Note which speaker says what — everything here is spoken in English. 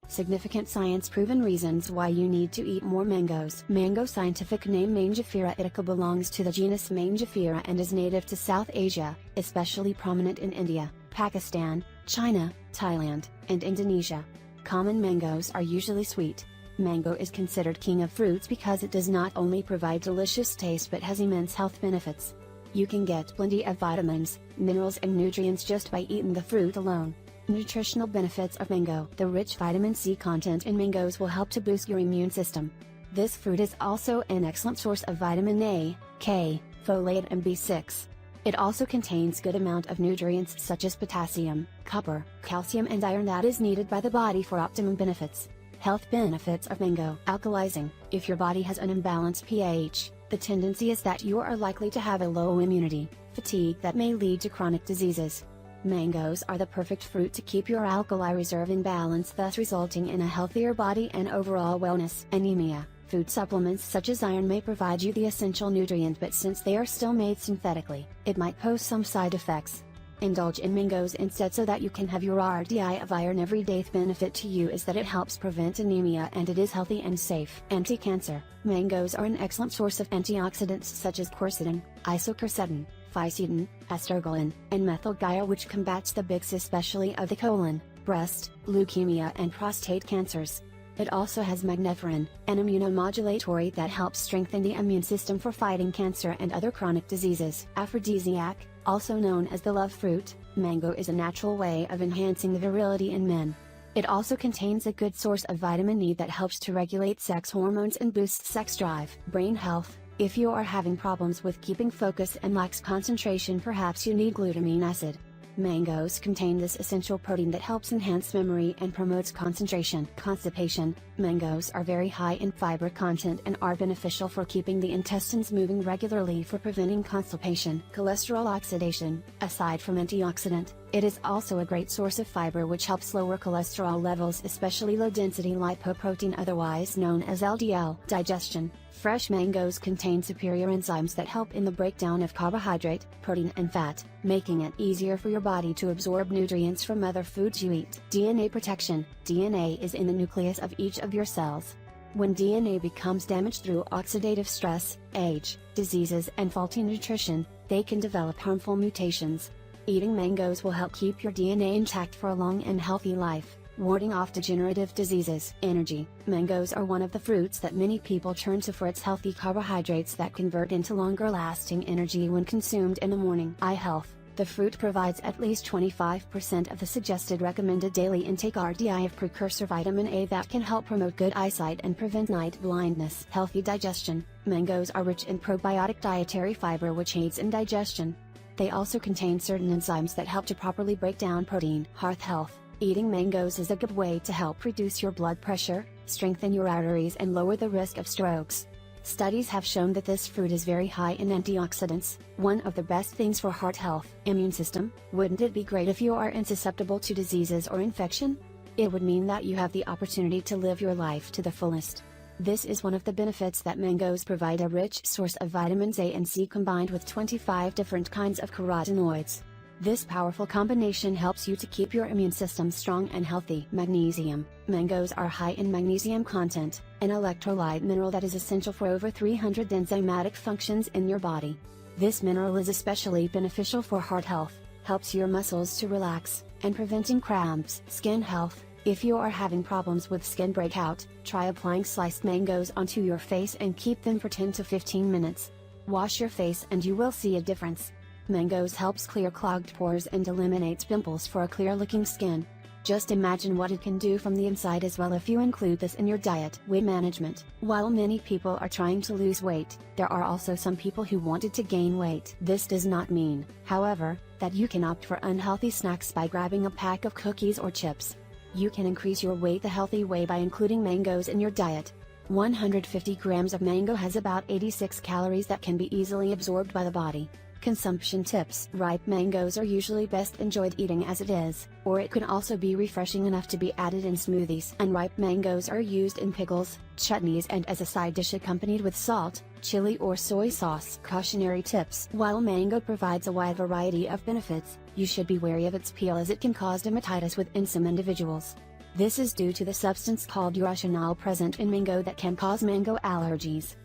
Speaker 1: Significant science-proven reasons why you need to eat more mangoes. Mango, scientific name Mangifera indica, belongs to the genus Mangifera and is native to South Asia, especially prominent in India, Pakistan, China, Thailand, and Indonesia. Common mangoes are usually sweet. Mango is considered king of fruits because it does not only provide delicious taste but has immense health benefits. You can get plenty of vitamins, minerals and nutrients just by eating the fruit alone. Nutritional benefits of mango. The rich vitamin C content in mangoes will help to boost your immune system. This fruit is also an excellent source of vitamin A, K, folate and B6. It also contains good amount of nutrients such as potassium, copper, calcium and iron that is needed by the body for optimum benefits. Health benefits of mango. Alkalizing. If your body has an imbalanced pH, the tendency is that you are likely to have a low immunity, fatigue that may lead to chronic diseases. Mangoes are the perfect fruit to keep your alkali reserve in balance, thus resulting in a healthier body and overall wellness. Anemia. Food supplements such as iron may provide you the essential nutrient, but since they are still made synthetically, it might pose some side effects. Indulge in mangoes instead so that you can have your RDI of iron every day. The benefit to you is that it helps prevent anemia and it is healthy and safe. Anti-cancer. Mangoes are an excellent source of antioxidants such as quercetin, isoquercetin, fisetin, astragalin, and methylguanil, which combats the bigs especially of the colon, breast, leukemia and prostate cancers. It also has magneferin, an immunomodulatory that helps strengthen the immune system for fighting cancer and other chronic diseases. Aphrodisiac, also known as the love fruit, mango is a natural way of enhancing the virility in men. It also contains a good source of vitamin E that helps to regulate sex hormones and boosts sex drive. Brain health. If you are having problems with keeping focus and lacks concentration, perhaps you need glutamine acid. Mangoes contain this essential protein that helps enhance memory and promotes concentration. Constipation. Mangoes are very high in fiber content and are beneficial for keeping the intestines moving regularly for preventing constipation. Cholesterol oxidation. Aside from antioxidant, it is also a great source of fiber which helps lower cholesterol levels, especially low-density lipoprotein, otherwise known as LDL. Digestion. Fresh mangoes contain superior enzymes that help in the breakdown of carbohydrate, protein and fat, making it easier for your body to absorb nutrients from other foods you eat. DNA protection. DNA is in the nucleus of each of your cells. When DNA becomes damaged through oxidative stress, age, diseases and faulty nutrition, they can develop harmful mutations. Eating mangoes will help keep your DNA intact for a long and healthy life, warding off degenerative diseases. Energy. Mangoes are one of the fruits that many people turn to for its healthy carbohydrates that convert into longer-lasting energy when consumed in the morning. Eye health. The fruit provides at least 25% of the suggested recommended daily intake RDI of precursor vitamin A that can help promote good eyesight and prevent night blindness. Healthy digestion. Mangoes are rich in probiotic dietary fiber which aids in digestion. They also contain certain enzymes that help to properly break down protein. Heart health. Eating mangoes is a good way to help reduce your blood pressure, strengthen your arteries and lower the risk of strokes. Studies have shown that this fruit is very high in antioxidants, one of the best things for heart health. Immune system. Wouldn't it be great if you are insusceptible to diseases or infection? It would mean that you have the opportunity to live your life to the fullest. This is one of the benefits that mangoes provide, a rich source of vitamins A and C combined with 25 different kinds of carotenoids. This powerful combination helps you to keep your immune system strong and healthy. Magnesium. Mangoes are high in magnesium content, an electrolyte mineral that is essential for over 300 enzymatic functions in your body. This mineral is especially beneficial for heart health, helps your muscles to relax, and preventing cramps. Skin health. If you are having problems with skin breakout, try applying sliced mangoes onto your face and keep them for 10 to 15 minutes. Wash your face and you will see a difference. Mangoes helps clear clogged pores and eliminates pimples for a clear-looking skin. Just imagine what it can do from the inside as well if you include this in your diet. Weight management. While many people are trying to lose weight, there are also some people who wanted to gain weight. This does not mean, however, that you can opt for unhealthy snacks by grabbing a pack of cookies or chips. You can increase your weight the healthy way by including mangoes in your diet. 150 grams of mango has about 86 calories that can be easily absorbed by the body. Consumption tips. Ripe mangoes are usually best enjoyed eating as it is, or it can also be refreshing enough to be added in smoothies. Unripe mangoes are used in pickles, chutneys and as a side dish accompanied with salt, chili or soy sauce. Cautionary tips. While mango provides a wide variety of benefits, you should be wary of its peel as it can cause dermatitis within some individuals. This is due to the substance called uracil present in mango that can cause mango allergies.